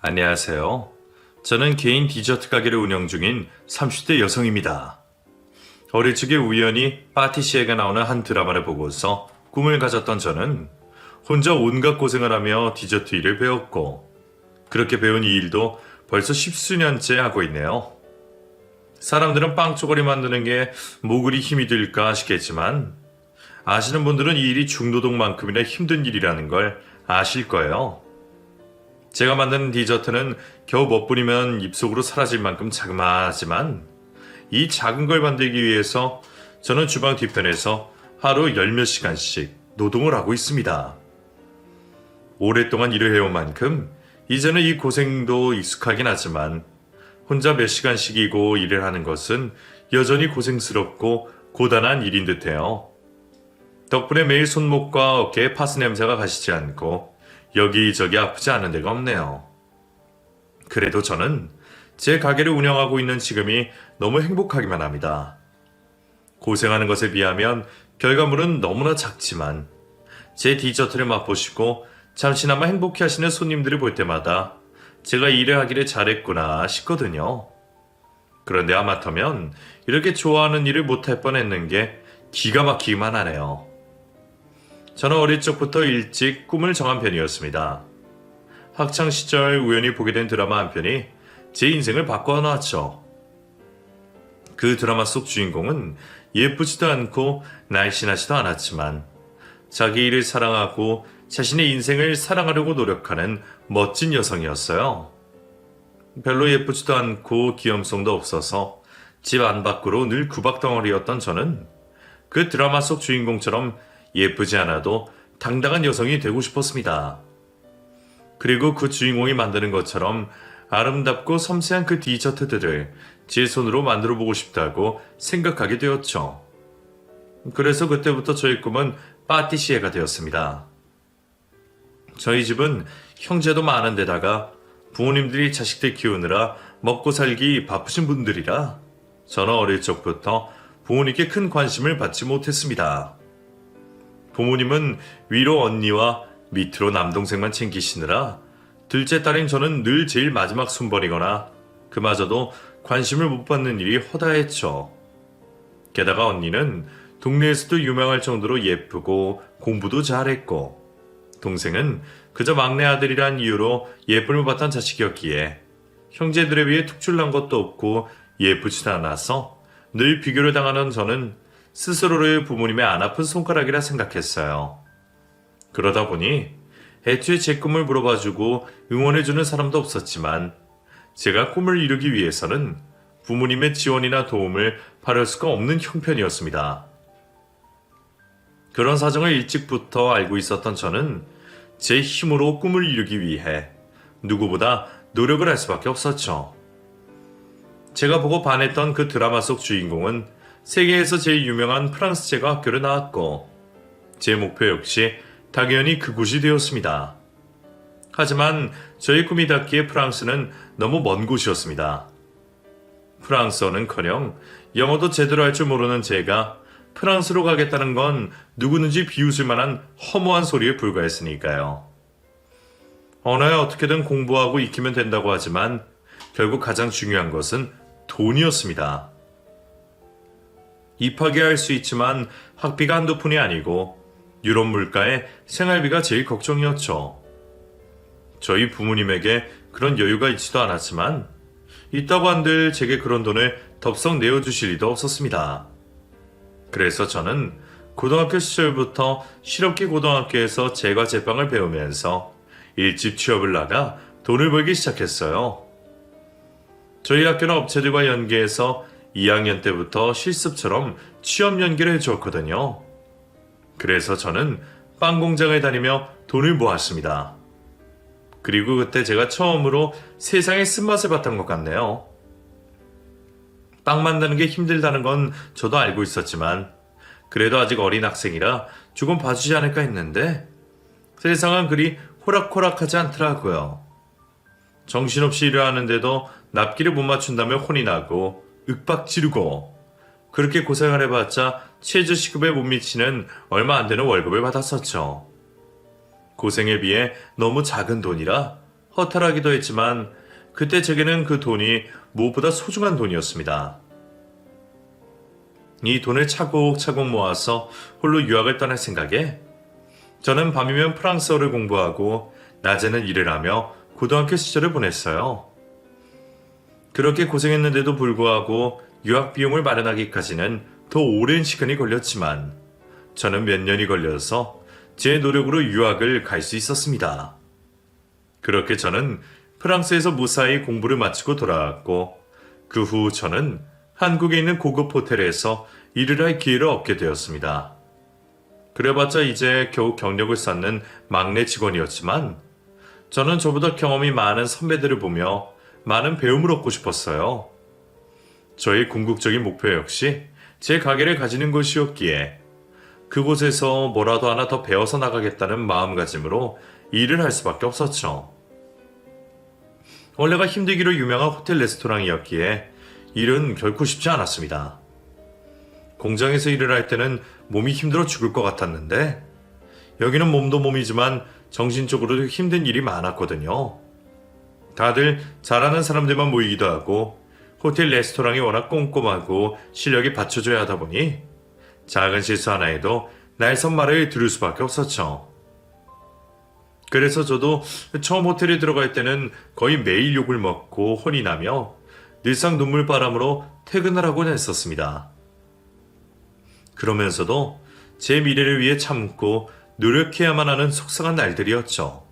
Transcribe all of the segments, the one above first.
안녕하세요. 저는 개인 디저트 가게를 운영 중인 30대 여성입니다. 어릴 적에 우연히 파티시에가 나오는 한 드라마를 보고서 꿈을 가졌던 저는 혼자 온갖 고생을 하며 디저트 일을 배웠고, 그렇게 배운 이 일도 벌써 10수년째 하고 있네요. 사람들은 빵 쪼가리 만드는 게 뭐 그리 힘이 들까 하시겠지만, 아시는 분들은 이 일이 중노동만큼이나 힘든 일이라는 걸 아실 거예요. 제가 만드는 디저트는 겨우 멋부리면 입속으로 사라질 만큼 자그마하지만, 이 작은 걸 만들기 위해서 저는 주방 뒤편에서 하루 열 몇 시간씩 노동을 하고 있습니다. 오랫동안 일을 해온 만큼 이제는 이 고생도 익숙하긴 하지만, 혼자 몇 시간씩이고 일을 하는 것은 여전히 고생스럽고 고단한 일인 듯해요. 덕분에 매일 손목과 어깨에 파스 냄새가 가시지 않고 여기저기 아프지 않은 데가 없네요. 그래도 저는 제 가게를 운영하고 있는 지금이 너무 행복하기만 합니다. 고생하는 것에 비하면 결과물은 너무나 작지만, 제 디저트를 맛보시고 잠시나마 행복해하시는 손님들을 볼 때마다 제가 일을 하기를 잘했구나 싶거든요. 그런데 하마터면 이렇게 좋아하는 일을 못할 뻔했는 게 기가 막히기만 하네요. 저는 어릴 적부터 일찍 꿈을 정한 편이었습니다. 학창시절 우연히 보게 된 드라마 한 편이 제 인생을 바꿔놨죠. 그 드라마 속 주인공은 예쁘지도 않고 날씬하지도 않았지만, 자기 일을 사랑하고 자신의 인생을 사랑하려고 노력하는 멋진 여성이었어요. 별로 예쁘지도 않고 귀염성도 없어서 집 안팎으로 늘 구박덩어리였던 저는 그 드라마 속 주인공처럼 예쁘지 않아도 당당한 여성이 되고 싶었습니다. 그리고 그 주인공이 만드는 것처럼 아름답고 섬세한 그 디저트들을 제 손으로 만들어 보고 싶다고 생각하게 되었죠. 그래서 그때부터 저의 꿈은 파티시에가 되었습니다. 저희 집은 형제도 많은 데다가 부모님들이 자식들 키우느라 먹고 살기 바쁘신 분들이라 저는 어릴 적부터 부모님께 큰 관심을 받지 못했습니다. 부모님은 위로 언니와 밑으로 남동생만 챙기시느라 둘째 딸인 저는 늘 제일 마지막 순번이거나 그마저도 관심을 못 받는 일이 허다했죠. 게다가 언니는 동네에서도 유명할 정도로 예쁘고 공부도 잘했고, 동생은 그저 막내 아들이란 이유로 예쁨을 받던 자식이었기에 형제들에 비해 특출난 것도 없고 예쁘지도 않아서 늘 비교를 당하는 저는 스스로를 부모님의 안 아픈 손가락이라 생각했어요. 그러다 보니 애초에 제 꿈을 물어봐주고 응원해주는 사람도 없었지만, 제가 꿈을 이루기 위해서는 부모님의 지원이나 도움을 바랄 수가 없는 형편이었습니다. 그런 사정을 일찍부터 알고 있었던 저는 제 힘으로 꿈을 이루기 위해 누구보다 노력을 할 수밖에 없었죠. 제가 보고 반했던 그 드라마 속 주인공은 세계에서 제일 유명한 프랑스 제과 학교를 나왔고, 제 목표 역시 당연히 그곳이 되었습니다. 하지만 저의 꿈이 닿기에 프랑스는 너무 먼 곳이었습니다. 프랑스어는커녕 영어도 제대로 할 줄 모르는 제가 프랑스로 가겠다는 건 누구든지 비웃을 만한 허무한 소리에 불과했으니까요. 언어에 어떻게든 공부하고 익히면 된다고 하지만 결국 가장 중요한 것은 돈이었습니다. 입학이 할 수 있지만 학비가 한두 푼이 아니고 유럽 물가에 생활비가 제일 걱정이었죠. 저희 부모님에게 그런 여유가 있지도 않았지만 있다고 한들 제게 그런 돈을 덥석 내어주실 리도 없었습니다. 그래서 저는 고등학교 시절부터 실업계 고등학교에서 제과 제빵을 배우면서 일찍 취업을 나가 돈을 벌기 시작했어요. 저희 학교는 업체들과 연계해서 2학년 때부터 실습처럼 취업 연계를 해주었거든요. 그래서 저는 빵 공장을 다니며 돈을 모았습니다. 그리고 그때 제가 처음으로 세상의 쓴맛을 봤던 것 같네요. 빵 만드는 게 힘들다는 건 저도 알고 있었지만, 그래도 아직 어린 학생이라 조금 봐주지 않을까 했는데 세상은 그리 호락호락하지 않더라고요. 정신없이 일을 하는데도 납기를 못 맞춘다며 혼이 나고 윽박 지르고, 그렇게 고생을 해봤자 최저시급에 못 미치는 얼마 안 되는 월급을 받았었죠. 고생에 비해 너무 작은 돈이라 허탈하기도 했지만 그때 제게는 그 돈이 무엇보다 소중한 돈이었습니다. 이 돈을 차곡차곡 모아서 홀로 유학을 떠날 생각에 저는 밤이면 프랑스어를 공부하고 낮에는 일을 하며 고등학교 시절을 보냈어요. 그렇게 고생했는데도 불구하고 유학 비용을 마련하기까지는 더 오랜 시간이 걸렸지만 저는 몇 년이 걸려서 제 노력으로 유학을 갈 수 있었습니다. 그렇게 저는 프랑스에서 무사히 공부를 마치고 돌아왔고 그 후 저는 한국에 있는 고급 호텔에서 일을 할 기회를 얻게 되었습니다. 그래봤자 이제 겨우 경력을 쌓는 막내 직원이었지만 저는 저보다 경험이 많은 선배들을 보며 많은 배움을 얻고 싶었어요. 저의 궁극적인 목표 역시 제 가게를 가지는 것이었기에 그곳에서 뭐라도 하나 더 배워서 나가겠다는 마음가짐으로 일을 할 수밖에 없었죠. 원래가 힘들기로 유명한 호텔 레스토랑이었기에 일은 결코 쉽지 않았습니다. 공장에서 일을 할 때는 몸이 힘들어 죽을 것 같았는데 여기는 몸도 몸이지만 정신적으로도 힘든 일이 많았거든요. 다들 잘하는 사람들만 모이기도 하고 호텔 레스토랑이 워낙 꼼꼼하고 실력이 받쳐줘야 하다 보니 작은 실수 하나에도 날선말을 들을 수밖에 없었죠. 그래서 저도 처음 호텔에 들어갈 때는 거의 매일 욕을 먹고 혼이 나며 늘상 눈물바람으로 퇴근을 하곤 했었습니다. 그러면서도 제 미래를 위해 참고 노력해야만 하는 속상한 날들이었죠.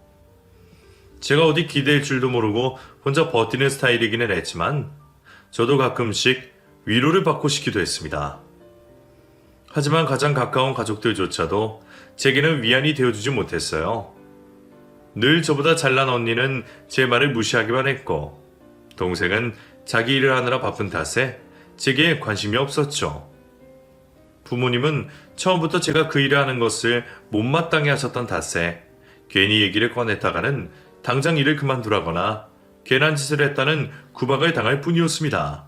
제가 어디 기댈 줄도 모르고 혼자 버티는 스타일이기는 했지만 저도 가끔씩 위로를 받고 싶기도 했습니다. 하지만 가장 가까운 가족들조차도 제게는 위안이 되어주지 못했어요. 늘 저보다 잘난 언니는 제 말을 무시하기만 했고 동생은 자기 일을 하느라 바쁜 탓에 제게 관심이 없었죠. 부모님은 처음부터 제가 그 일을 하는 것을 못마땅해 하셨던 탓에 괜히 얘기를 꺼냈다가는 당장 일을 그만두라거나 괜한 짓을 했다는 구박을 당할 뿐이었습니다.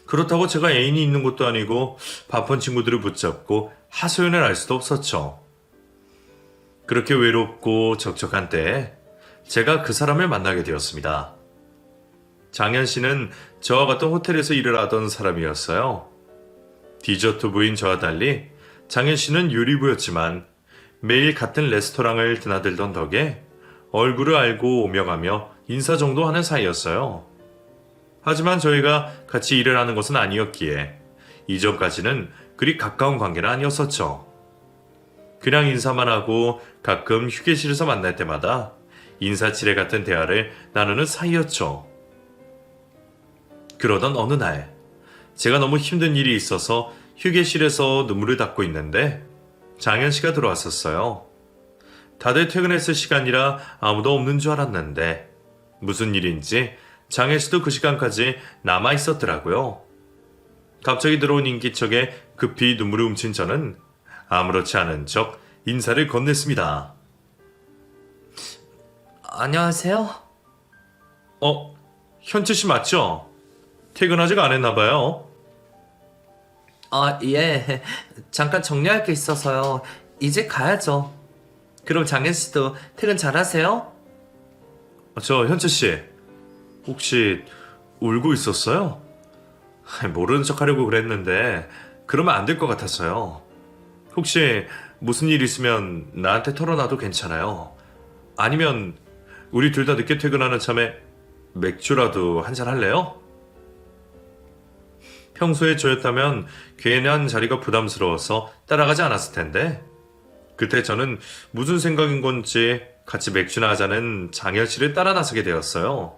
그렇다고 제가 애인이 있는 것도 아니고 바쁜 친구들을 붙잡고 하소연을 할 수도 없었죠. 그렇게 외롭고 적적한 때에 제가 그 사람을 만나게 되었습니다. 장현 씨는 저와 같은 호텔에서 일을 하던 사람이었어요. 디저트 부인 저와 달리 장현 씨는 요리부였지만 매일 같은 레스토랑을 드나들던 덕에 얼굴을 알고 오며 가며 인사 정도 하는 사이였어요. 하지만 저희가 같이 일을 하는 것은 아니었기에 이전까지는 그리 가까운 관계는 아니었었죠. 그냥 인사만 하고 가끔 휴게실에서 만날 때마다 인사치레 같은 대화를 나누는 사이였죠. 그러던 어느 날 제가 너무 힘든 일이 있어서 휴게실에서 눈물을 닦고 있는데 장현 씨가 들어왔었어요. 다들 퇴근했을 시간이라 아무도 없는 줄 알았는데 무슨 일인지 장현 씨도 그 시간까지 남아 있었더라고요. 갑자기 들어온 인기척에 급히 눈물을 훔친 저는 아무렇지 않은 척 인사를 건넸습니다. 안녕하세요. 현채 씨 맞죠? 퇴근 아직 안 했나 봐요. 예. 잠깐 정리할 게 있어서요. 이제 가야죠. 그럼 장현 씨도 퇴근 잘하세요? 저 현채 씨 혹시 울고 있었어요? 모르는 척 하려고 그랬는데 그러면 안 될 것 같았어요. 혹시 무슨 일 있으면 나한테 털어놔도 괜찮아요. 아니면 우리 둘 다 늦게 퇴근하는 참에 맥주라도 한잔 할래요? 평소에 저였다면 괜한 자리가 부담스러워서 따라가지 않았을 텐데 그때 저는 무슨 생각인 건지 같이 맥주나 하자는 장현 씨를 따라 나서게 되었어요.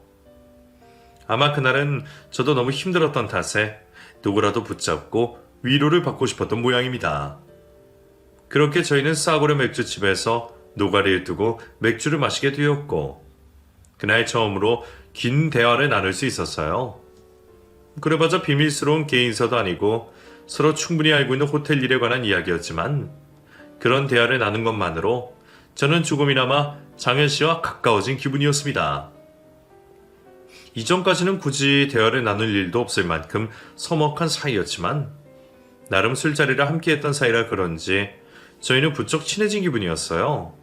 아마 그날은 저도 너무 힘들었던 탓에 누구라도 붙잡고 위로를 받고 싶었던 모양입니다. 그렇게 저희는 싸구려 맥주집에서 노가리를 두고 맥주를 마시게 되었고 그날 처음으로 긴 대화를 나눌 수 있었어요. 그래봤자 비밀스러운 개인사도 아니고 서로 충분히 알고 있는 호텔 일에 관한 이야기였지만 그런 대화를 나눈 것만으로 저는 조금이나마 장현 씨와 가까워진 기분이었습니다. 이전까지는 굳이 대화를 나눌 일도 없을 만큼 서먹한 사이였지만 나름 술자리를 함께했던 사이라 그런지 저희는 부쩍 친해진 기분이었어요.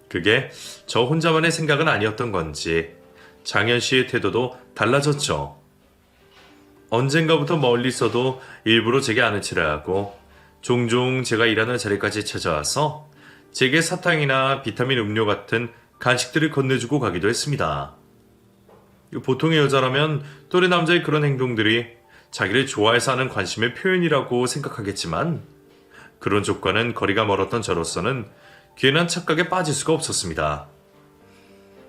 그게 저 혼자만의 생각은 아니었던 건지 장현 씨의 태도도 달라졌죠. 언젠가부터 멀리서도 일부러 제게 아는 체를 하고 종종 제가 일하는 자리까지 찾아와서 제게 사탕이나 비타민 음료 같은 간식들을 건네주고 가기도 했습니다. 보통의 여자라면 또래 남자의 그런 행동들이 자기를 좋아해서 하는 관심의 표현이라고 생각하겠지만 그런 조건은 거리가 멀었던 저로서는 괜한 착각에 빠질 수가 없었습니다.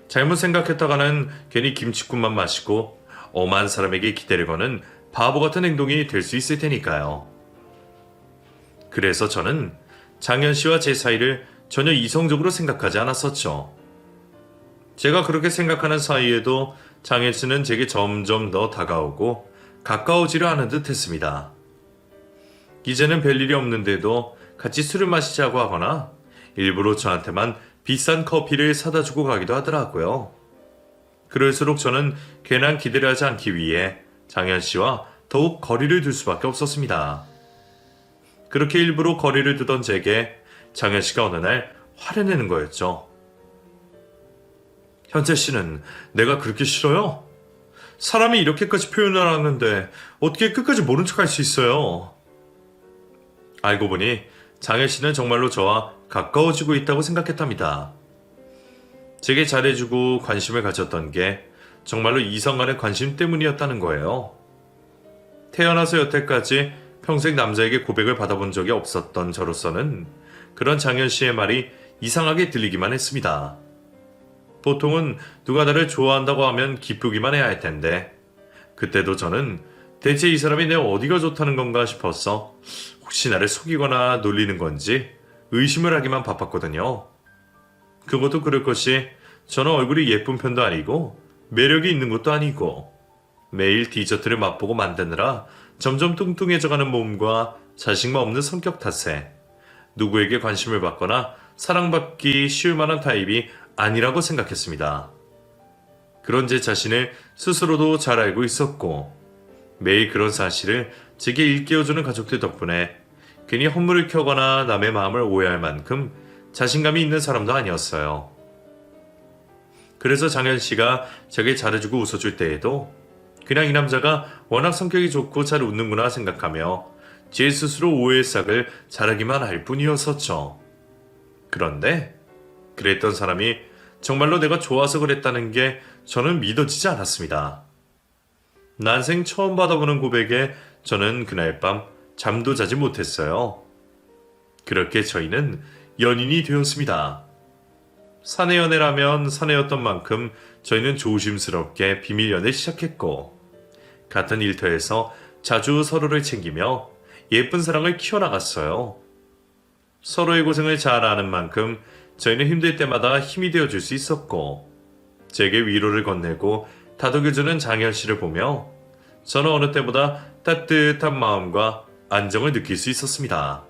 잘못 생각했다가는 괜히 김치국만 마시고 엄한 사람에게 기대를 거는 바보 같은 행동이 될 수 있을 테니까요. 그래서 저는 장현 씨와 제 사이를 전혀 이성적으로 생각하지 않았었죠. 제가 그렇게 생각하는 사이에도 장현 씨는 제게 점점 더 다가오고 가까워지려 하는 듯 했습니다. 이제는 별일이 없는데도 같이 술을 마시자고 하거나 일부러 저한테만 비싼 커피를 사다 주고 가기도 하더라고요. 그럴수록 저는 괜한 기대를 하지 않기 위해 장현 씨와 더욱 거리를 둘 수밖에 없었습니다. 그렇게 일부러 거리를 두던 제게 장현 씨가 어느 날 화를 내는 거였죠. 현재 씨는 내가 그렇게 싫어요? 사람이 이렇게까지 표현을 하는데 어떻게 끝까지 모른 척 할 수 있어요? 알고 보니 장현 씨는 정말로 저와 가까워지고 있다고 생각했답니다. 제게 잘해주고 관심을 가졌던 게 정말로 이성 간의 관심 때문이었다는 거예요. 태어나서 여태까지 평생 남자에게 고백을 받아본 적이 없었던 저로서는 그런 장현 씨의 말이 이상하게 들리기만 했습니다. 보통은 누가 나를 좋아한다고 하면 기쁘기만 해야 할 텐데 그때도 저는 대체 이 사람이 내 어디가 좋다는 건가 싶어서 혹시 나를 속이거나 놀리는 건지 의심을 하기만 바빴거든요. 그것도 그럴 것이 저는 얼굴이 예쁜 편도 아니고 매력이 있는 것도 아니고 매일 디저트를 맛보고 만드느라 점점 뚱뚱해져가는 몸과 자신감 없는 성격 탓에 누구에게 관심을 받거나 사랑받기 쉬울 만한 타입이 아니라고 생각했습니다. 그런 제 자신을 스스로도 잘 알고 있었고 매일 그런 사실을 제게 일깨워주는 가족들 덕분에 괜히 헛물을 켜거나 남의 마음을 오해할 만큼 자신감이 있는 사람도 아니었어요. 그래서 장현 씨가 제게 잘해주고 웃어줄 때에도 그냥 이 남자가 워낙 성격이 좋고 잘 웃는구나 생각하며 제 스스로 오해의 싹을 자르기만 할 뿐이었었죠. 그런데 그랬던 사람이 정말로 내가 좋아서 그랬다는 게 저는 믿어지지 않았습니다. 난생 처음 받아보는 고백에 저는 그날 밤 잠도 자지 못했어요. 그렇게 저희는 연인이 되었습니다. 사내 연애라면 사내였던 만큼 저희는 조심스럽게 비밀 연애 시작했고 같은 일터에서 자주 서로를 챙기며 예쁜 사랑을 키워나갔어요. 서로의 고생을 잘 아는 만큼 저희는 힘들 때마다 힘이 되어줄 수 있었고 제게 위로를 건네고 다독여주는 장현 씨를 보며 저는 어느 때보다 따뜻한 마음과 안정을 느낄 수 있었습니다.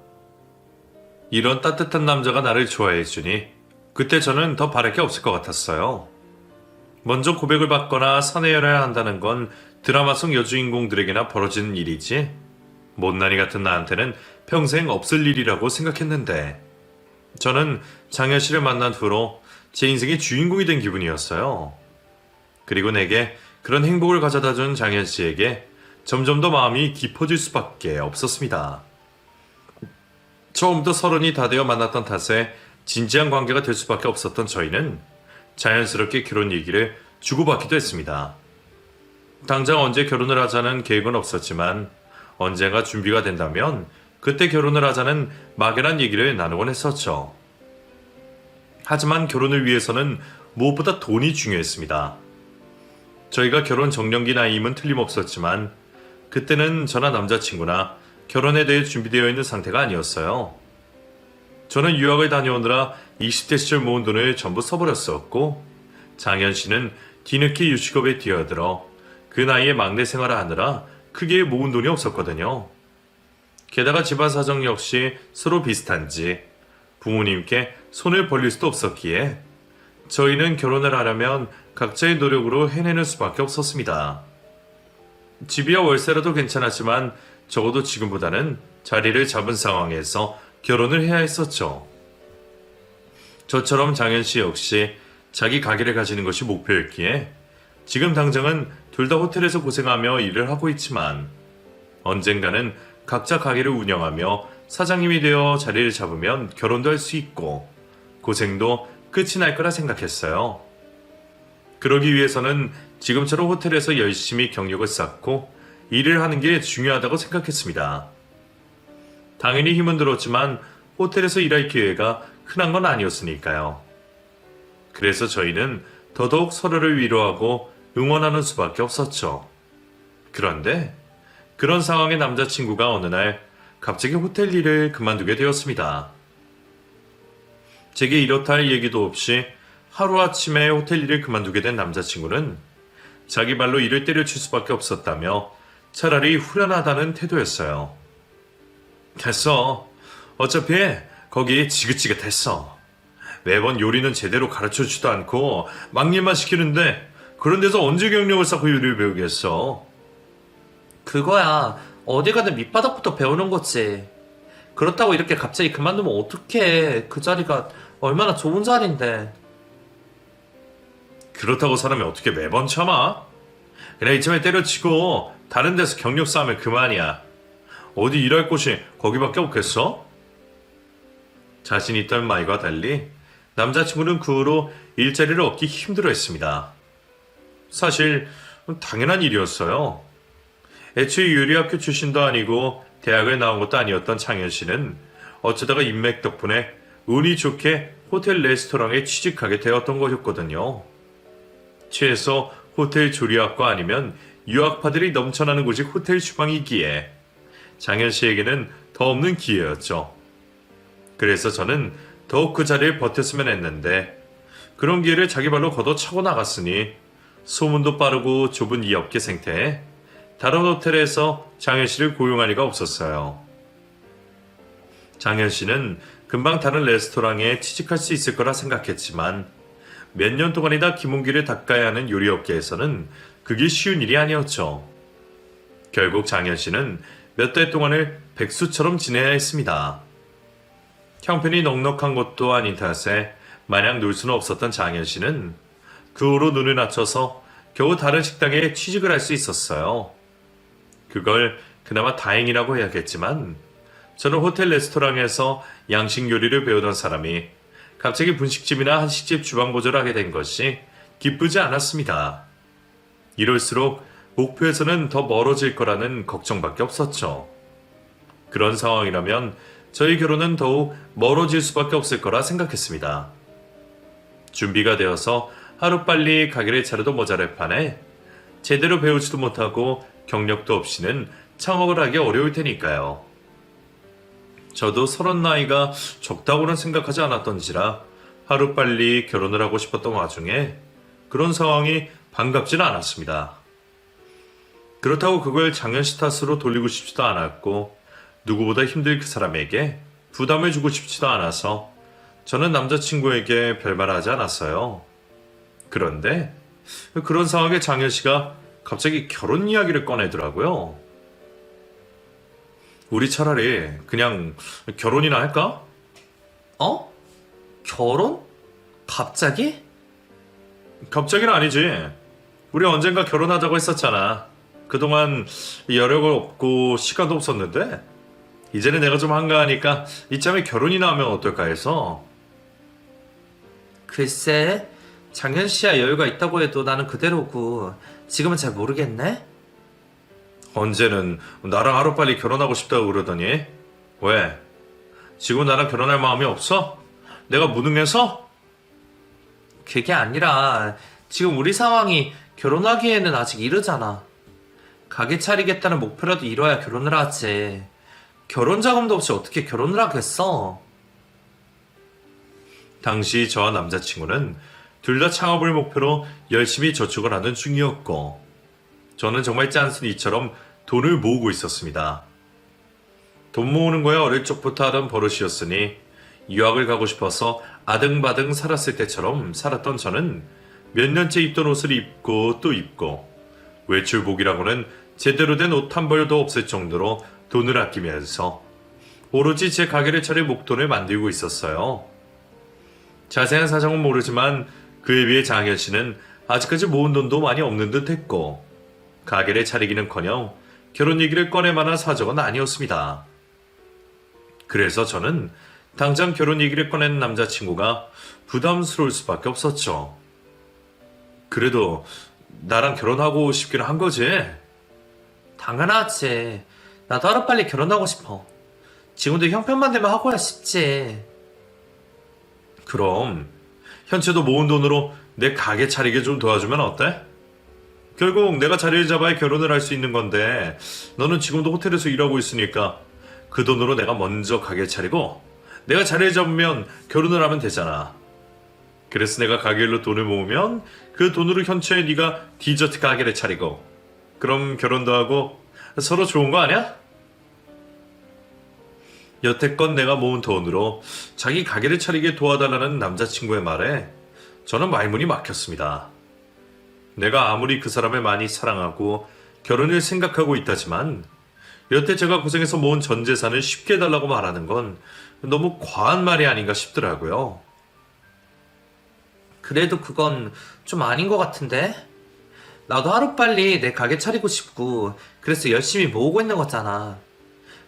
이런 따뜻한 남자가 나를 좋아해주니 그때 저는 더 바랄 게 없을 것 같았어요. 먼저 고백을 받거나 사내연애를 한다는 건 드라마 속 여주인공들에게나 벌어지는 일이지 못난이 같은 나한테는 평생 없을 일이라고 생각했는데 저는 장현 씨를 만난 후로 제 인생의 주인공이 된 기분이었어요. 그리고 내게 그런 행복을 가져다 준 장현 씨에게 점점 더 마음이 깊어질 수밖에 없었습니다. 처음부터 서른이 다 되어 만났던 탓에 진지한 관계가 될 수밖에 없었던 저희는 자연스럽게 결혼 얘기를 주고받기도 했습니다. 당장 언제 결혼을 하자는 계획은 없었지만 언젠가 준비가 된다면 그때 결혼을 하자는 막연한 얘기를 나누곤 했었죠. 하지만 결혼을 위해서는 무엇보다 돈이 중요했습니다. 저희가 결혼 정년기 나이임은 틀림없었지만 그때는 저나 남자친구나 결혼에 대해 준비되어 있는 상태가 아니었어요. 저는 유학을 다녀오느라 20대 시절 모은 돈을 전부 써버렸었고 장현 씨는 뒤늦게 유식업에 뛰어들어 그 나이에 막내 생활을 하느라 크게 모은 돈이 없었거든요. 게다가 집안 사정 역시 서로 비슷한지 부모님께 손을 벌릴 수도 없었기에 저희는 결혼을 하려면 각자의 노력으로 해내는 수밖에 없었습니다. 집이야 월세라도 괜찮았지만 적어도 지금보다는 자리를 잡은 상황에서 결혼을 해야 했었죠. 저처럼 장현 씨 역시 자기 가게를 가지는 것이 목표였기에 지금 당장은 둘 다 호텔에서 고생하며 일을 하고 있지만 언젠가는 각자 가게를 운영하며 사장님이 되어 자리를 잡으면 결혼도 할 수 있고 고생도 끝이 날 거라 생각했어요. 그러기 위해서는 지금처럼 호텔에서 열심히 경력을 쌓고 일을 하는 게 중요하다고 생각했습니다. 당연히 힘은 들었지만 호텔에서 일할 기회가 흔한 건 아니었으니까요. 그래서 저희는 더더욱 서로를 위로하고 응원하는 수밖에 없었죠. 그런데 그런 상황의 남자친구가 어느 날 갑자기 호텔 일을 그만두게 되었습니다. 제게 이렇다 할 얘기도 없이 하루아침에 호텔 일을 그만두게 된 남자친구는 자기 발로 일을 때려칠 수밖에 없었다며 차라리 후련하다는 태도였어요. 됐어. 어차피 거기 지긋지긋했어. 매번 요리는 제대로 가르쳐주지도 않고 막 일만 시키는데 그런 데서 언제 경력을 쌓고 요리를 배우겠어. 그거야. 어디 가든 밑바닥부터 배우는 거지. 그렇다고 이렇게 갑자기 그만두면 어떡해. 그 자리가 얼마나 좋은 자리인데. 그렇다고 사람이 어떻게 매번 참아? 그래 이참에 때려치고 다른 데서 경력 쌓으면 그만이야. 어디 일할 곳이 거기밖에 없겠어? 자신 있던 말과 달리 남자친구는 그 후로 일자리를 얻기 힘들어했습니다. 사실 당연한 일이었어요. 애초에 요리학교 출신도 아니고 대학을 나온 것도 아니었던 창현 씨는 어쩌다가 인맥 덕분에 운이 좋게 호텔 레스토랑에 취직하게 되었던 것이었거든요. 최소 호텔 조리학과 아니면 유학파들이 넘쳐나는 곳이 호텔 주방이기에 장현 씨에게는 더 없는 기회였죠. 그래서 저는 더욱 그 자리에 버텼으면 했는데 그런 기회를 자기 발로 걷어 차고 나갔으니 소문도 빠르고 좁은 이 업계 생태에 다른 호텔에서 장현 씨를 고용할 리가 없었어요. 장현 씨는 금방 다른 레스토랑에 취직할 수 있을 거라 생각했지만 몇 년 동안이나 기문기를 닦아야 하는 요리업계에서는 그게 쉬운 일이 아니었죠. 결국 장현 씨는 몇 달 동안을 백수처럼 지내야 했습니다. 형편이 넉넉한 것도 아닌 탓에 마냥 놀 수는 없었던 장현 씨는 그 후로 눈을 낮춰서 겨우 다른 식당에 취직을 할 수 있었어요. 그걸 그나마 다행이라고 해야겠지만 저는 호텔 레스토랑에서 양식 요리를 배우던 사람이 갑자기 분식집이나 한식집 주방보조를 하게 된 것이 기쁘지 않았습니다. 이럴수록 목표에서는 더 멀어질 거라는 걱정밖에 없었죠. 그런 상황이라면 저희 결혼은 더욱 멀어질 수밖에 없을 거라 생각했습니다. 준비가 되어서 하루빨리 가게를 차려도 모자랄 판에 제대로 배우지도 못하고 경력도 없이는 창업을 하기 어려울 테니까요. 저도 서른 나이가 적다고는 생각하지 않았던지라 하루빨리 결혼을 하고 싶었던 와중에 그런 상황이 반갑지는 않았습니다. 그렇다고 그걸 장현 씨 탓으로 돌리고 싶지도 않았고 누구보다 힘들 그 사람에게 부담을 주고 싶지도 않아서 저는 남자친구에게 별말 하지 않았어요. 그런데 그런 상황에 장현 씨가 갑자기 결혼 이야기를 꺼내더라고요. 우리 차라리 그냥 결혼이나 할까? 어? 결혼? 갑자기? 갑자기는 아니지. 우리 언젠가 결혼하자고 했었잖아. 그동안 여력을 없고 시간도 없었는데 이제는 내가 좀 한가하니까 이참에 결혼이나 하면 어떨까 해서. 글쎄, 장현 씨야 여유가 있다고 해도 나는 그대로고 지금은 잘 모르겠네? 언제는 나랑 하루빨리 결혼하고 싶다고 그러더니 왜? 지금 나랑 결혼할 마음이 없어? 내가 무능해서? 그게 아니라 지금 우리 상황이 결혼하기에는 아직 이르잖아. 가게 차리겠다는 목표라도 이뤄야 결혼을 하지. 결혼 자금도 없이 어떻게 결혼을 하겠어? 당시 저와 남자친구는 둘 다 창업을 목표로 열심히 저축을 하는 중이었고 저는 정말 짠순이처럼 돈을 모으고 있었습니다. 돈 모으는 거야 어릴 적부터 하던 버릇이었으니 유학을 가고 싶어서 아등바등 살았을 때처럼 살았던 저는 몇 년째 입던 옷을 입고 또 입고 외출복이라고는 제대로 된 옷 한 벌도 없을 정도로 돈을 아끼면서 오로지 제 가게를 차릴 목돈을 만들고 있었어요. 자세한 사정은 모르지만 그에 비해 장현 씨는 아직까지 모은 돈도 많이 없는 듯 했고 가게를 차리기는커녕 결혼 얘기를 꺼낼 만한 사정은 아니었습니다. 그래서 저는 당장 결혼 얘기를 꺼내는 남자친구가 부담스러울 수밖에 없었죠. 그래도 나랑 결혼하고 싶기는 한 거지? 당연하지. 나도 하루빨리 결혼하고 싶어. 지금도 형편만 되면 하고야 싶지. 그럼 현채도 모은 돈으로 내 가게 차리게 좀 도와주면 어때? 결국 내가 자리를 잡아야 결혼을 할 수 있는 건데 너는 지금도 호텔에서 일하고 있으니까 그 돈으로 내가 먼저 가게 차리고 내가 자리를 잡으면 결혼을 하면 되잖아. 그래서 내가 가게로 돈을 모으면 그 돈으로 현채에 네가 디저트 가게를 차리고 그럼 결혼도 하고 서로 좋은 거 아니야? 여태껏 내가 모은 돈으로 자기 가게를 차리게 도와달라는 남자친구의 말에 저는 말문이 막혔습니다. 내가 아무리 그 사람을 많이 사랑하고 결혼을 생각하고 있다지만 여태 제가 고생해서 모은 전 재산을 쉽게 달라고 말하는 건 너무 과한 말이 아닌가 싶더라고요. 그래도 그건 좀 아닌 것 같은데? 나도 하루빨리 내 가게 차리고 싶고 그래서 열심히 모으고 있는 거잖아.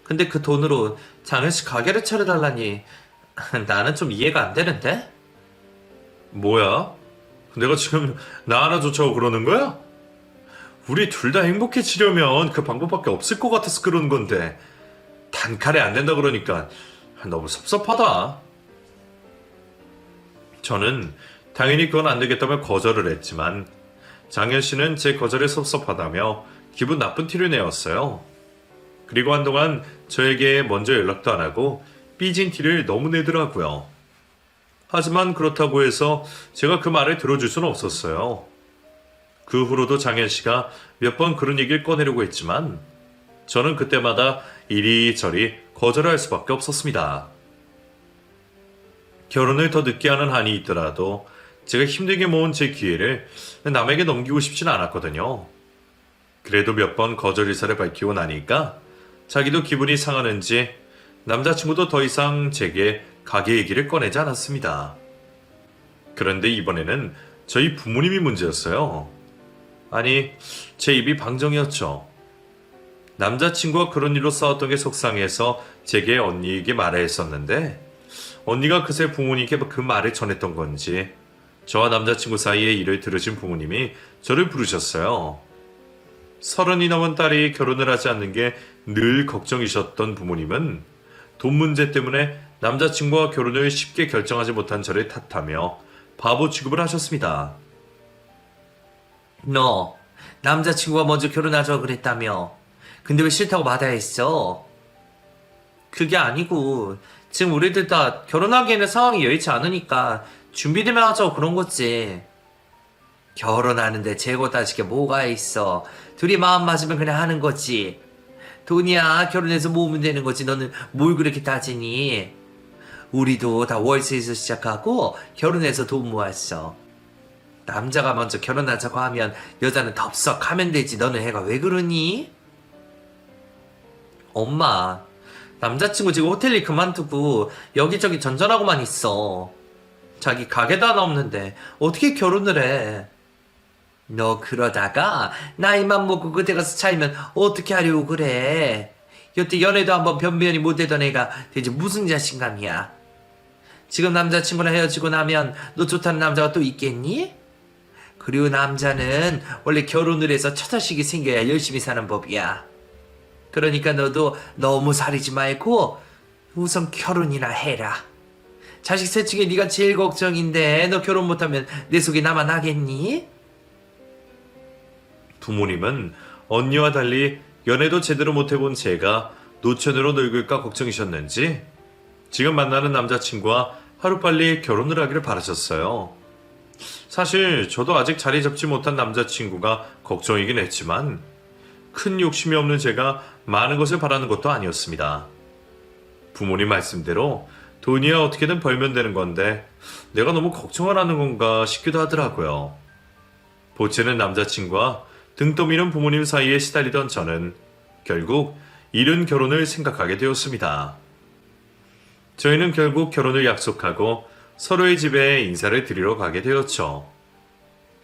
근데 그 돈으로 장현씨 가게를 차려달라니 나는 좀 이해가 안 되는데? 뭐야? 내가 지금 나 하나 좋자고 그러는 거야? 우리 둘 다 행복해지려면 그 방법밖에 없을 것 같아서 그러는 건데 단칼에 안 된다 그러니까 너무 섭섭하다. 저는 당연히 그건 안 되겠다며 거절을 했지만 장현 씨는 제 거절에 섭섭하다며 기분 나쁜 티를 내었어요. 그리고 한동안 저에게 먼저 연락도 안 하고 삐진 티를 너무 내더라고요. 하지만 그렇다고 해서 제가 그 말을 들어줄 수는 없었어요. 그 후로도 장현 씨가 몇 번 그런 얘기를 꺼내려고 했지만 저는 그때마다 이리저리 거절할 수밖에 없었습니다. 결혼을 더 늦게 하는 한이 있더라도 제가 힘들게 모은 제 기회를 남에게 넘기고 싶진 않았거든요. 그래도 몇 번 거절 의사를 밝히고 나니까 자기도 기분이 상하는지 남자친구도 더 이상 제게 가게 얘기를 꺼내지 않았습니다. 그런데 이번에는 저희 부모님이 문제였어요. 아니, 제 입이 방정이었죠. 남자친구와 그런 일로 싸웠던 게 속상해서 제게 언니에게 말해 했었는데 언니가 그새 부모님께 그 말을 전했던 건지 저와 남자친구 사이의 일을 들으신 부모님이 저를 부르셨어요. 30이 넘은 딸이 결혼을 하지 않는 게 늘 걱정이셨던 부모님은 돈 문제 때문에 남자친구와 결혼을 쉽게 결정하지 못한 저를 탓하며 바보 취급을 하셨습니다. 너 남자친구가 먼저 결혼하자고 그랬다며. 근데 왜 싫다고 받아야 했어? 그게 아니고 지금 우리들 다 결혼하기에는 상황이 여의치 않으니까 준비되면 하자고 그런 거지. 결혼하는데 재고 따질 게 뭐가 있어. 둘이 마음 맞으면 그냥 하는 거지. 돈이야 결혼해서 모으면 되는 거지. 너는 뭘 그렇게 따지니? 우리도 다 월세에서 시작하고 결혼해서 돈 모았어. 남자가 먼저 결혼하자고 하면 여자는 덥석 하면 되지. 너는 애가 왜 그러니? 엄마, 남자친구 지금 호텔일 그만두고 여기저기 전전하고만 있어. 자기 가게도 하나 없는데 어떻게 결혼을 해? 너 그러다가 나이만 먹고 그때 가서 차이면 어떻게 하려고 그래? 여태 연애도 한번 변변히 못되던 애가 대체 무슨 자신감이야? 지금 남자친구랑 헤어지고 나면 너 좋다는 남자가 또 있겠니? 그리고 남자는 원래 결혼을 해서 처자식이 생겨야 열심히 사는 법이야. 그러니까 너도 너무 사리지 말고 우선 결혼이나 해라. 자식 셋 중에 네가 제일 걱정인데 너 결혼 못하면 내 속에 나만 나겠니? 부모님은 언니와 달리 연애도 제대로 못해본 제가 노처녀로 늙을까 걱정이셨는지 지금 만나는 남자친구와 하루빨리 결혼을 하기를 바라셨어요. 사실 저도 아직 자리 잡지 못한 남자친구가 걱정이긴 했지만 큰 욕심이 없는 제가 많은 것을 바라는 것도 아니었습니다. 부모님 말씀대로 돈이야 어떻게든 벌면 되는 건데 내가 너무 걱정을 하는 건가 싶기도 하더라고요. 보채는 남자친구와 등 떠미는 부모님 사이에 시달리던 저는 결국 이른 결혼을 생각하게 되었습니다. 저희는 결국 결혼을 약속하고 서로의 집에 인사를 드리러 가게 되었죠.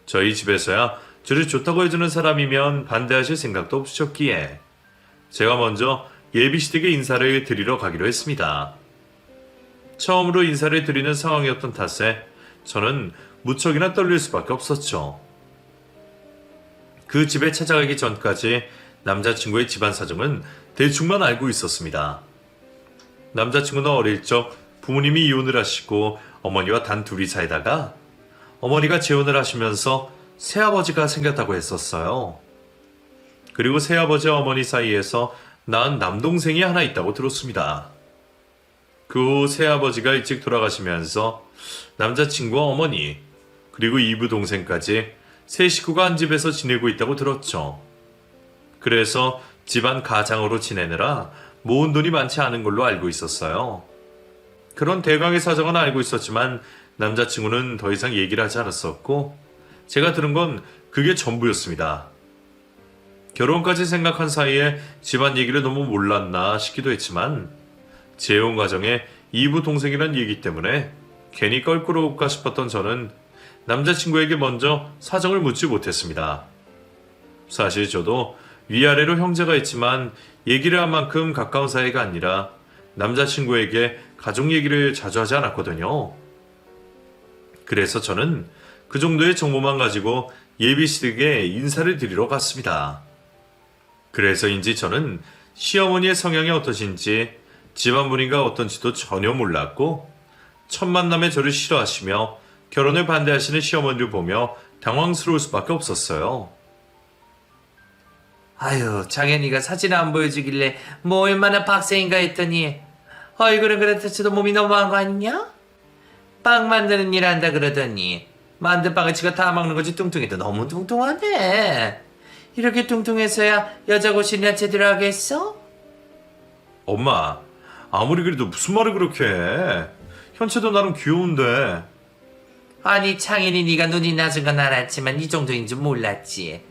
저희 집에서야 저를 좋다고 해주는 사람이면 반대하실 생각도 없으셨기에 제가 먼저 예비씨에게 인사를 드리러 가기로 했습니다. 처음으로 인사를 드리는 상황이었던 탓에 저는 무척이나 떨릴 수밖에 없었죠. 그 집에 찾아가기 전까지 남자친구의 집안 사정은 대충만 알고 있었습니다. 남자친구는 어릴 적 부모님이 이혼을 하시고 어머니와 단 둘이 살다가 어머니가 재혼을 하시면서 새아버지가 생겼다고 했었어요. 그리고 새아버지와 어머니 사이에서 낳은 남동생이 하나 있다고 들었습니다. 그 후 새아버지가 일찍 돌아가시면서 남자친구와 어머니 그리고 이부 동생까지 세 식구가 한 집에서 지내고 있다고 들었죠. 그래서 집안 가장으로 지내느라 모은 돈이 많지 않은 걸로 알고 있었어요. 그런 대강의 사정은 알고 있었지만 남자친구는 더 이상 얘기를 하지 않았었고 제가 들은 건 그게 전부였습니다. 결혼까지 생각한 사이에 집안 얘기를 너무 몰랐나 싶기도 했지만 재혼 과정에 이부 동생이란 얘기 때문에 괜히 껄끄러울까 싶었던 저는 남자친구에게 먼저 사정을 묻지 못했습니다. 사실 저도 위아래로 형제가 있지만 얘기를 한 만큼 가까운 사이가 아니라 남자친구에게 가족 얘기를 자주 하지 않았거든요. 그래서 저는 그 정도의 정보만 가지고 예비씨에게 인사를 드리러 갔습니다. 그래서인지 저는 시어머니의 성향이 어떠신지 집안 분위기가 어떤지도 전혀 몰랐고 첫 만남에 저를 싫어하시며 결혼을 반대하시는 시어머니를 보며 당황스러울 수밖에 없었어요. 아유, 장현이가 사진 안 보여주길래 뭐 얼마나 박생인가 했더니 얼굴은 그렇다 쳐도 몸이 너무한 거 아니냐? 빵 만드는 일 한다 그러더니 만든 빵을 지가 다 먹는 거지. 뚱뚱해도 너무 뚱뚱하네. 이렇게 뚱뚱해서야 여자 고시나 제대로 하겠어? 엄마, 아무리 그래도 무슨 말을 그렇게 해. 현채도 나름 귀여운데. 아니, 창현이 네가 눈이 낮은 건 알았지만 이 정도인 줄 몰랐지.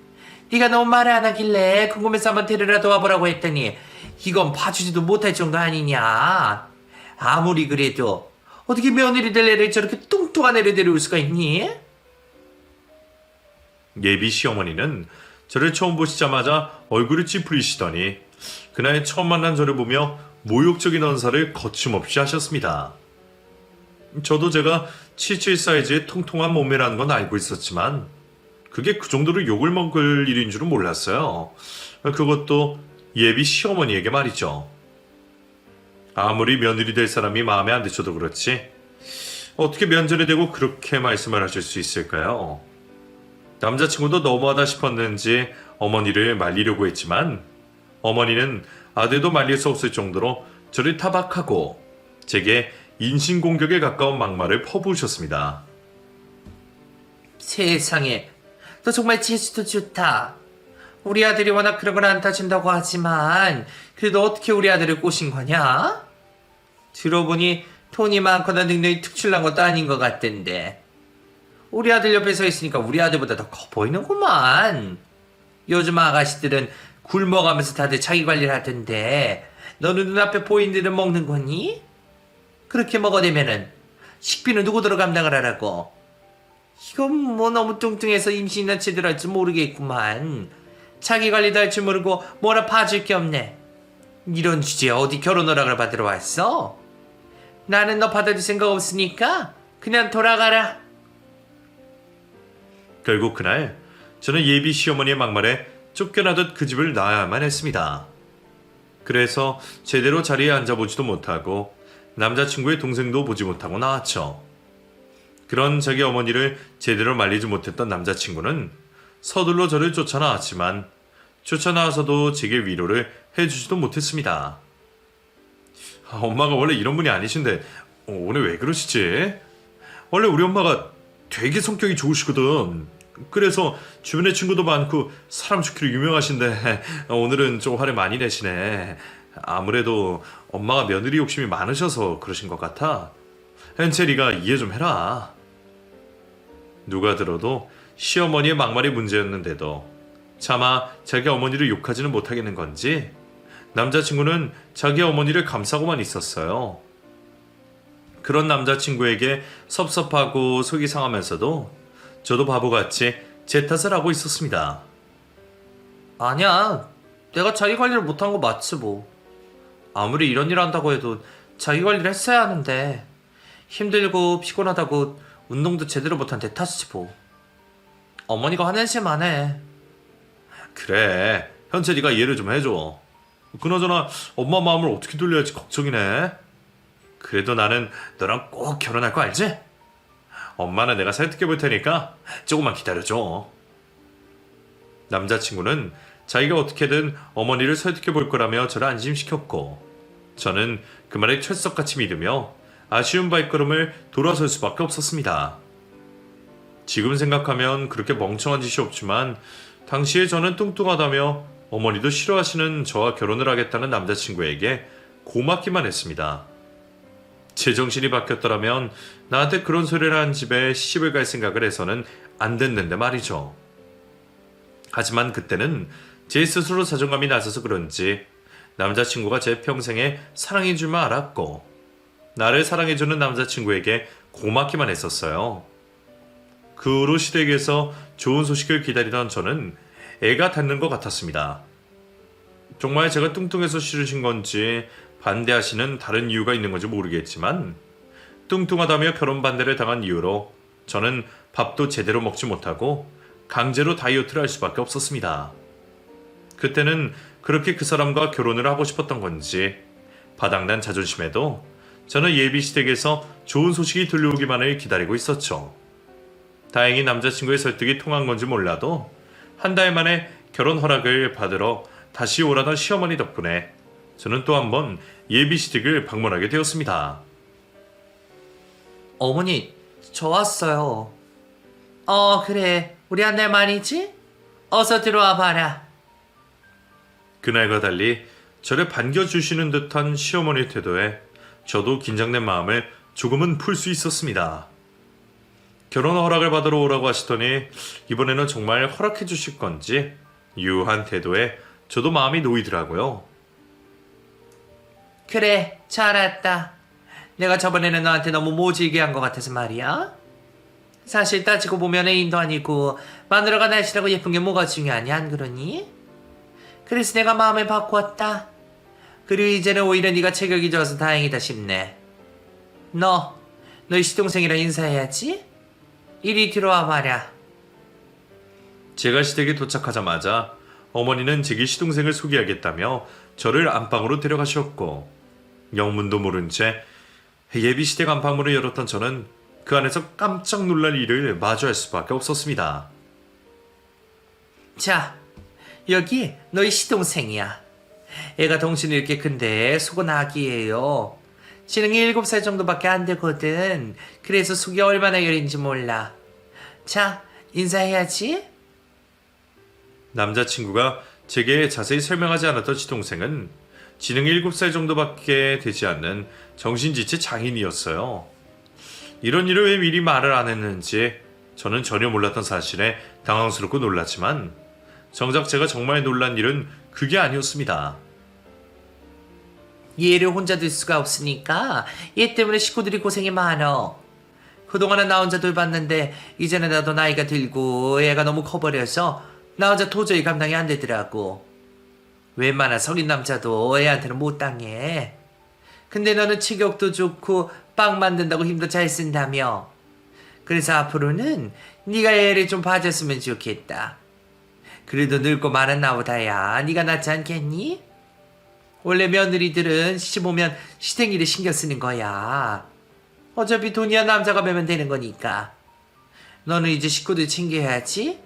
네가 너무 말을 안 하길래 궁금해서 한번 데려라 도와보라고 했더니 이건 봐주지도 못할 정도 아니냐. 아무리 그래도 어떻게 며느리 될 애를 저렇게 뚱뚱한 애를 데려올 수가 있니? 예비 시어머니는 저를 처음 보시자마자 얼굴을 찌푸리시더니 그날 처음 만난 저를 보며 모욕적인 언사를 거침없이 하셨습니다. 저도 제가 77 사이즈의 통통한 몸매라는 건 알고 있었지만 그게 그 정도로 욕을 먹을 일인 줄은 몰랐어요. 그것도 예비 시어머니에게 말이죠. 아무리 며느리 될 사람이 마음에 안 드셔도 그렇지 어떻게 면전에 대고 그렇게 말씀을 하실 수 있을까요? 남자친구도 너무하다 싶었는지 어머니를 말리려고 했지만 어머니는 아들도 말릴 수 없을 정도로 저를 타박하고 제게 인신공격에 가까운 막말을 퍼부으셨습니다. 세상에, 너 정말 재주도 좋다. 우리 아들이 워낙 그런 걸 안 타준다고 하지만 그래도 어떻게 우리 아들을 꼬신 거냐? 들어보니 돈이 많거나 능력이 특출난 것도 아닌 것 같던데. 우리 아들 옆에 서 있으니까 우리 아들보다 더 커 보이는구만. 요즘 아가씨들은 굶어가면서 다들 자기 관리를 하던데 너는 눈앞에 보이는 일을 먹는 거니? 그렇게 먹어대면은 식비는 누구들어 감당을 하라고. 이건 뭐 너무 뚱뚱해서 임신이나 제대로 할 줄 모르겠구만. 자기 관리도 할 줄 모르고 뭐라 봐줄 게 없네. 이런 주제에 어디 결혼 허락을 받으러 왔어? 나는 너 받아줄 생각 없으니까 그냥 돌아가라. 결국 그날 저는 예비 시어머니의 막말에 쫓겨나듯 그 집을 나와야만 했습니다. 그래서 제대로 자리에 앉아보지도 못하고 남자친구의 동생도 보지 못하고 나왔죠. 그런 자기 어머니를 제대로 말리지 못했던 남자친구는 서둘러 저를 쫓아나왔지만 쫓아나와서도 제게 위로를 해주지도 못했습니다. 엄마가 원래 이런 분이 아니신데 오늘 왜 그러시지? 원래 우리 엄마가 되게 성격이 좋으시거든. 그래서 주변에 친구도 많고 사람 좋기로 유명하신데 오늘은 좀 화를 많이 내시네. 아무래도 엄마가 며느리 욕심이 많으셔서 그러신 것 같아. 현철이가 이해 좀 해라. 누가 들어도 시어머니의 막말이 문제였는데도 차마 자기 어머니를 욕하지는 못하겠는 건지 남자친구는 자기 어머니를 감싸고만 있었어요. 그런 남자친구에게 섭섭하고 속이 상하면서도 저도 바보같이 제 탓을 하고 있었습니다. 아니야. 내가 자기 관리를 못한 거 맞지 뭐. 아무리 이런 일 한다고 해도 자기 관리를 했어야 하는데 힘들고 피곤하다고 운동도 제대로 못한 내 탓이지 뭐. 어머니가 화내실만 해. 그래, 현철이가 이해를 좀 해줘. 그나저나 엄마 마음을 어떻게 돌려야 할지 걱정이네. 그래도 나는 너랑 꼭 결혼할 거 알지? 엄마는 내가 설득해 볼 테니까 조금만 기다려줘. 남자친구는 자기가 어떻게든 어머니를 설득해 볼 거라며 저를 안심시켰고, 저는 그 말에 철석같이 믿으며 아쉬운 발걸음을 돌아설 수밖에 없었습니다. 지금 생각하면 그렇게 멍청한 짓이 없지만 당시에 저는 뚱뚱하다며 어머니도 싫어하시는 저와 결혼을 하겠다는 남자친구에게 고맙기만 했습니다. 제정신이 바뀌었더라면 나한테 그런 소리를 한 집에 시집을 갈 생각을 해서는 안 됐는데 말이죠. 하지만 그때는 제 스스로 자존감이 낮아서 그런지 남자친구가 제 평생에 사랑해 줄 줄 알았고, 나를 사랑해주는 남자친구에게 고맙기만 했었어요. 그 후로 시댁에서 좋은 소식을 기다리던 저는 애가 닿는 것 같았습니다. 정말 제가 뚱뚱해서 싫으신 건지 반대하시는 다른 이유가 있는 건지 모르겠지만, 뚱뚱하다며 결혼 반대를 당한 이유로 저는 밥도 제대로 먹지 못하고 강제로 다이어트를 할 수밖에 없었습니다. 그때는 그렇게 그 사람과 결혼을 하고 싶었던 건지 바닥난 자존심에도 저는 예비 시댁에서 좋은 소식이 들려오기만을 기다리고 있었죠. 다행히 남자친구의 설득이 통한 건지 몰라도 한 달 만에 결혼 허락을 받으러 다시 오라던 시어머니 덕분에 저는 또 한 번 예비 시댁을 방문하게 되었습니다. 어머니, 저 왔어요. 그래. 우리 한 달 만이지? 어서 들어와 봐라. 그날과 달리 저를 반겨주시는 듯한 시어머니의 태도에 저도 긴장된 마음을 조금은 풀 수 있었습니다. 결혼 허락을 받으러 오라고 하시더니 이번에는 정말 허락해 주실 건지 유한 태도에 저도 마음이 놓이더라고요. 그래, 잘 왔다. 내가 저번에는 너한테 너무 모질게 한 것 같아서 말이야. 사실 따지고 보면 애인도 아니고 마누라가 날씬하고 예쁜 게 뭐가 중요하냐, 안 그러니? 그래서 내가 마음을 바꾸었다. 그리고 이제는 오히려 네가 체격이 좋아서 다행이다 싶네. 너희 시동생이랑 인사해야지. 이리 들어와 봐라. 제가 시댁에 도착하자마자 어머니는 제게 시동생을 소개하겠다며 저를 안방으로 데려가셨고, 영문도 모른 채 예비 시댁 안방문을 열었던 저는 그 안에서 깜짝 놀랄 일을 마주할 수밖에 없었습니다. 자, 여기 너희 시동생이야. 애가 덩치는 이렇게 큰데 속은 아기예요. 지능이 7살 정도밖에 안 되거든. 그래서 속이 얼마나 여린지 몰라. 자, 인사해야지. 남자친구가 제게 자세히 설명하지 않았던 시동생은 지능이 7살 정도밖에 되지 않는 정신지체 장인이었어요. 이런 일을 왜 미리 말을 안 했는지 저는 전혀 몰랐던 사실에 당황스럽고 놀랐지만, 정작 제가 정말 놀란 일은 그게 아니었습니다. 얘를 혼자 둘 수가 없으니까 얘 때문에 식구들이 고생이 많어. 그동안은 나 혼자 돌봤는데 이제는 나도 나이가 들고 애가 너무 커버려서 나 혼자 도저히 감당이 안 되더라고. 웬만한 성인 남자도 애한테는 못 당해. 근데 너는 체격도 좋고 빵 만든다고 힘도 잘 쓴다며. 그래서 앞으로는 네가 애를 좀 봐줬으면 좋겠다. 그래도 늙고 많은 나보다야 네가 낫지 않겠니? 원래 며느리들은 시집 오면 시댁일에 신경 쓰는 거야. 어차피 돈이야 남자가 매면 되는 거니까. 너는 이제 식구들 챙겨야지.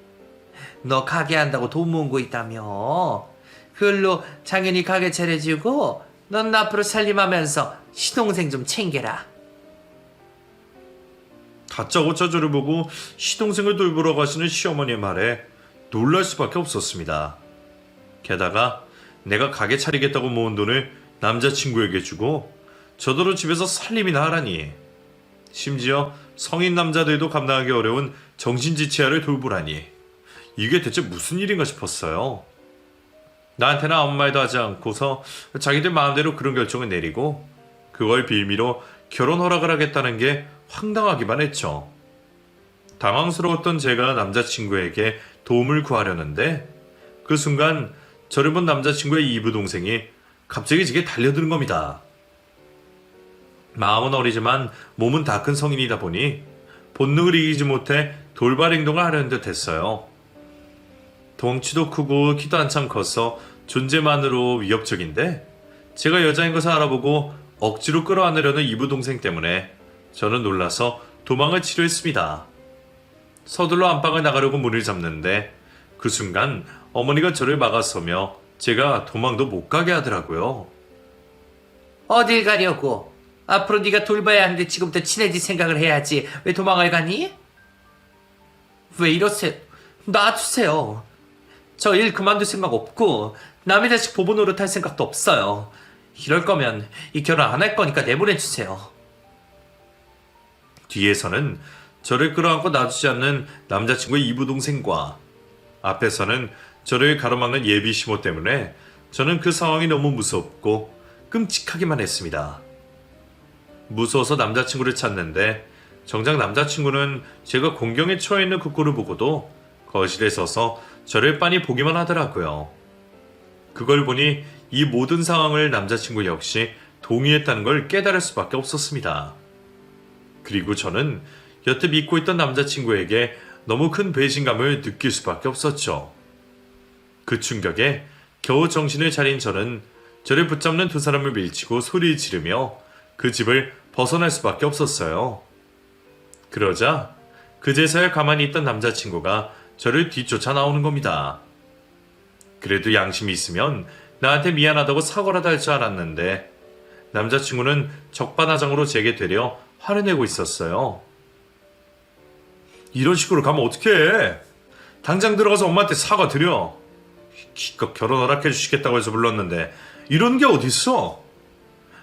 너 가게 한다고 돈 모은 거 있다며. 그걸로 당연히 가게 차려주고 넌 앞으로 살림하면서 시동생 좀 챙겨라. 다짜고짜 저를 보고 시동생을 돌보러 가시는 시어머니의 말에 놀랄 수밖에 없었습니다. 게다가 내가 가게 차리겠다고 모은 돈을 남자친구에게 주고 저더러 집에서 살림이나 하라니. 심지어 성인 남자들도 감당하기 어려운 정신지체아를 돌보라니. 이게 대체 무슨 일인가 싶었어요. 나한테는 아무 말도 하지 않고서 자기들 마음대로 그런 결정을 내리고 그걸 빌미로 결혼 허락을 하겠다는 게 황당하기만 했죠. 당황스러웠던 제가 남자친구에게 도움을 구하려는데 그 순간 저를 본 남자친구의 이부 동생이 갑자기 제게 달려드는 겁니다. 마음은 어리지만 몸은 다 큰 성인이다 보니 본능을 이기지 못해 돌발 행동을 하려는 듯 했어요. 덩치도 크고 키도 한참 커서 존재만으로 위협적인데 제가 여자인 것을 알아보고 억지로 끌어안으려는 이부 동생 때문에 저는 놀라서 도망을 치려 했습니다. 서둘러 안방을 나가려고 문을 잡는데 그 순간 어머니가 저를 막아서며 제가 도망도 못 가게 하더라고요. 어딜 가려고? 앞으로 네가 돌봐야 하는데 지금부터 친해질 생각을 해야지. 왜 도망을 가니? 왜 이러세요? 놔주세요. 저 일 그만둘 생각 없고 남의 자식 보부 노릇할 생각도 없어요. 이럴 거면 이 결혼 안 할 거니까 내보내주세요. 뒤에서는 저를 끌어안고 놔주지 않는 남자친구의 이부 동생과 앞에서는 저를 가로막는 예비 시모 때문에 저는 그 상황이 너무 무섭고 끔찍하기만 했습니다. 무서워서 남자친구를 찾는데 정작 남자친구는 제가 공경에 처해 있는 그 꼴을 보고도 거실에 서서 저를 빤히 보기만 하더라고요. 그걸 보니 이 모든 상황을 남자친구 역시 동의했다는 걸 깨달을 수밖에 없었습니다. 그리고 저는 여태 믿고 있던 남자친구에게 너무 큰 배신감을 느낄 수밖에 없었죠. 그 충격에 겨우 정신을 차린 저는 저를 붙잡는 두 사람을 밀치고 소리 지르며 그 집을 벗어날 수밖에 없었어요. 그러자 그제서야 가만히 있던 남자친구가 저를 뒤쫓아 나오는 겁니다. 그래도 양심이 있으면 나한테 미안하다고 사과라도 할 줄 알았는데 남자친구는 적반하장으로 제게 되려 화를 내고 있었어요. 이런 식으로 가면 어떡해? 당장 들어가서 엄마한테 사과드려. 기껏 결혼 허락해 주시겠다고 해서 불렀는데 이런 게 어딨어?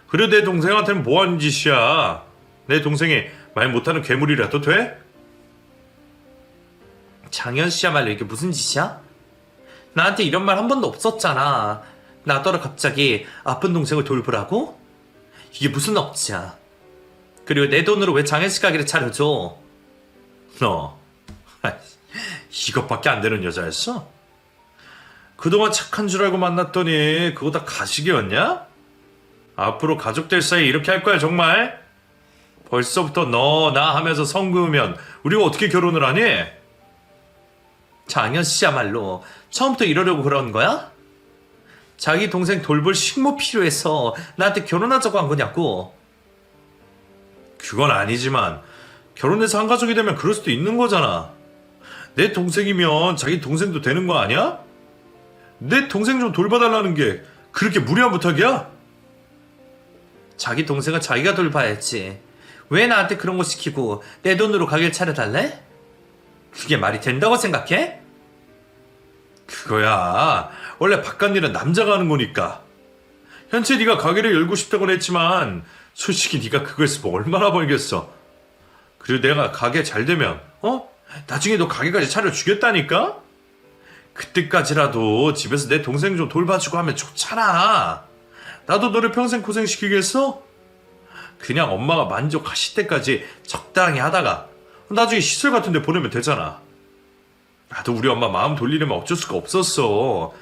그래 내 동생한테는 뭐하는 짓이야? 내 동생이 말 못하는 괴물이라도 돼? 장현 씨야말로 이게 무슨 짓이야? 나한테 이런 말 한 번도 없었잖아. 나더러 갑자기 아픈 동생을 돌보라고? 이게 무슨 억지야? 그리고 내 돈으로 왜 장현 씨 가게를 차려줘? 너 이것밖에 안 되는 여자였어? 그동안 착한 줄 알고 만났더니 그거 다 가식이었냐? 앞으로 가족들 사이에 이렇게 할 거야 정말? 벌써부터 너 나 하면서 선 그으면 우리가 어떻게 결혼을 하니? 장현 씨야말로 처음부터 이러려고 그런 거야? 자기 동생 돌볼 식모 필요해서 나한테 결혼하자고 한 거냐고? 그건 아니지만 결혼해서 한 가족이 되면 그럴 수도 있는 거잖아. 내 동생이면 자기 동생도 되는 거 아니야? 내 동생 좀 돌봐달라는 게 그렇게 무리한 부탁이야? 자기 동생은 자기가 돌봐야지. 왜 나한테 그런 거 시키고 내 돈으로 가게를 차려달래? 그게 말이 된다고 생각해? 그거야 원래 바깥 일은 남자가 하는 거니까. 현재 네가 가게를 열고 싶다고는 했지만 솔직히 네가 그거에서 뭐 얼마나 벌겠어. 그리고 내가 가게 잘 되면 나중에 너 가게까지 차려주겠다니까? 그때까지라도 집에서 내 동생 좀 돌봐주고 하면 좋잖아. 나도 너를 평생 고생시키겠어? 그냥 엄마가 만족하실 때까지 적당히 하다가 나중에 시설 같은 데 보내면 되잖아. 나도 우리 엄마 마음 돌리려면 어쩔 수가 없었어.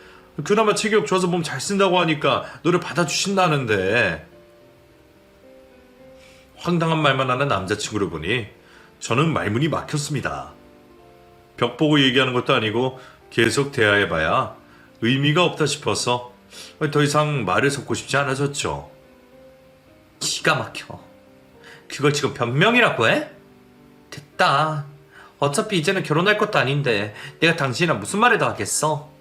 그나마 체격 좋아서 몸 잘 쓴다고 하니까 너를 받아주신다는데. 황당한 말만 하는 남자친구를 보니 저는 말문이 막혔습니다. 벽 보고 얘기하는 것도 아니고 계속 대화해봐야 의미가 없다 싶어서 더 이상 말을 섞고 싶지 않아졌죠. 기가 막혀. 그걸 지금 변명이라고 해? 됐다. 어차피 이제는 결혼할 것도 아닌데 내가 당신이랑 무슨 말을 더 하겠어?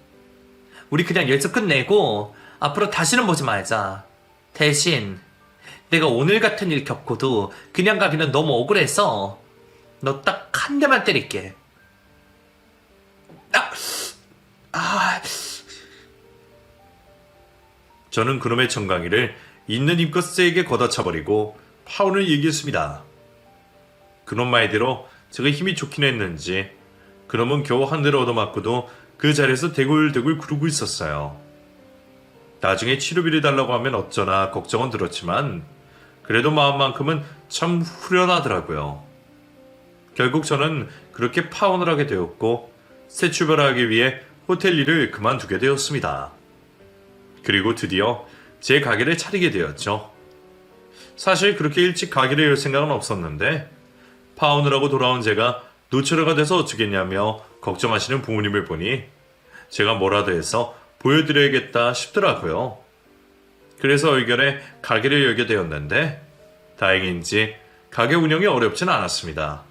우리 그냥 여기서 끝내고 앞으로 다시는 보지 말자. 대신 내가 오늘 같은 일 겪고도 그냥 가기는 너무 억울해서 너 딱 한 대만 때릴게. 저는 그놈의 정강이를 있는 힘껏 세게 걷어차버리고 파혼을 얘기했습니다. 그놈 말대로 제가 힘이 좋긴 했는지 그놈은 겨우 한 대를 얻어맞고도 그 자리에서 대굴대굴 구르고 있었어요. 나중에 치료비를 달라고 하면 어쩌나 걱정은 들었지만 그래도 마음만큼은 참 후련하더라고요. 결국 저는 그렇게 파혼을 하게 되었고 새 출발을 하기 위해 호텔 일을 그만두게 되었습니다. 그리고 드디어 제 가게를 차리게 되었죠. 사실 그렇게 일찍 가게를 열 생각은 없었는데 파혼을 하고 돌아온 제가 노처녀가 돼서 어쩌겠냐며 걱정하시는 부모님을 보니 제가 뭐라도 해서 보여드려야겠다 싶더라고요. 그래서 의결에 가게를 열게 되었는데 다행인지 가게 운영이 어렵진 않았습니다.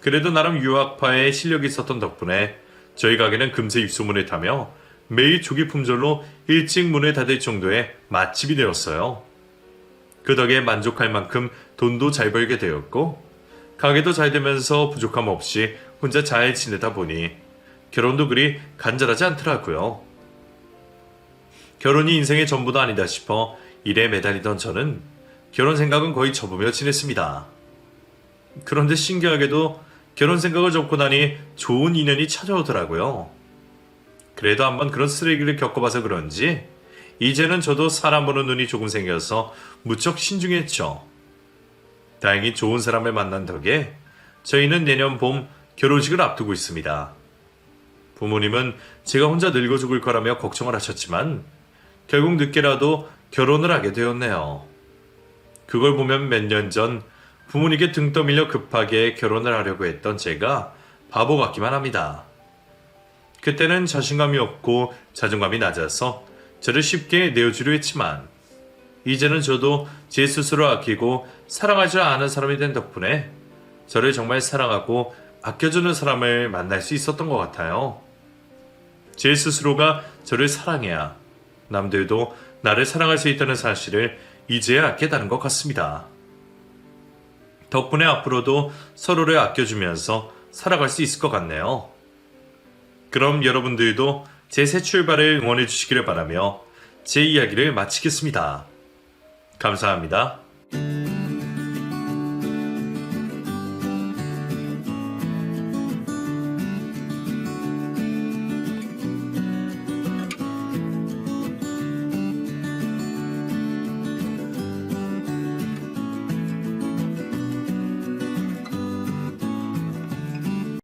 그래도 나름 유학파의 실력이 있었던 덕분에 저희 가게는 금세 입소문을 타며 매일 조기 품절로 일찍 문을 닫을 정도의 맛집이 되었어요. 그 덕에 만족할 만큼 돈도 잘 벌게 되었고 가게도 잘 되면서 부족함 없이 혼자 잘 지내다 보니 결혼도 그리 간절하지 않더라고요. 결혼이 인생의 전부도 아니다 싶어 일에 매달리던 저는 결혼 생각은 거의 접으며 지냈습니다. 그런데 신기하게도 결혼 생각을 접고 나니 좋은 인연이 찾아오더라고요. 그래도 한번 그런 쓰레기를 겪어봐서 그런지 이제는 저도 사람 보는 눈이 조금 생겨서 무척 신중했죠. 다행히 좋은 사람을 만난 덕에 저희는 내년 봄 결혼식을 앞두고 있습니다. 부모님은 제가 혼자 늙어 죽을 거라며 걱정을 하셨지만 결국 늦게라도 결혼을 하게 되었네요. 그걸 보면 몇 년 전 부모님께 등 떠밀려 급하게 결혼을 하려고 했던 제가 바보 같기만 합니다. 그때는 자신감이 없고 자존감이 낮아서 저를 쉽게 내어주려 했지만 이제는 저도 제 스스로 아끼고 사랑할 줄 아는 사람이 된 덕분에 저를 정말 사랑하고 아껴주는 사람을 만날 수 있었던 것 같아요. 제 스스로가 저를 사랑해야 남들도 나를 사랑할 수 있다는 사실을 이제야 깨달은 것 같습니다. 덕분에 앞으로도 서로를 아껴주면서 살아갈 수 있을 것 같네요. 그럼 여러분들도 제 새 출발을 응원해 주시기를 바라며 제 이야기를 마치겠습니다. 감사합니다.